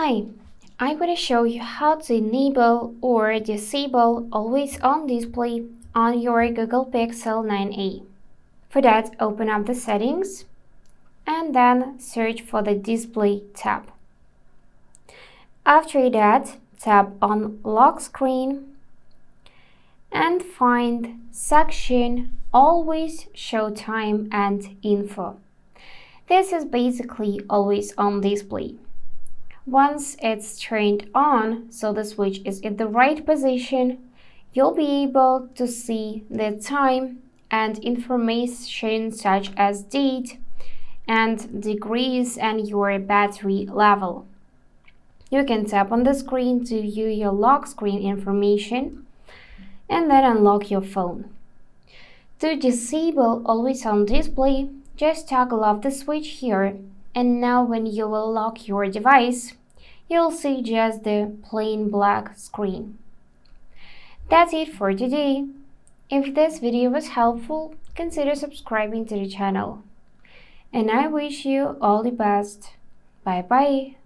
Hi, I'm going to show you how to enable or disable always on display on your Google Pixel 9a. For that, open up the settings and then search for the display tab. After that, tap on lock screen and find section always show time and info. This is basically always on display. Once it's turned on, so the switch is in the right position, you'll be able to see the time and information such as date and degrees and your battery level. You can tap on the screen to view your lock screen information and then unlock your phone. To disable always on display, just toggle off the switch here, and now when you will lock your device, you'll see just the plain black screen. That's it for today. If this video was helpful, consider subscribing to the channel. And I wish you all the best. Bye bye.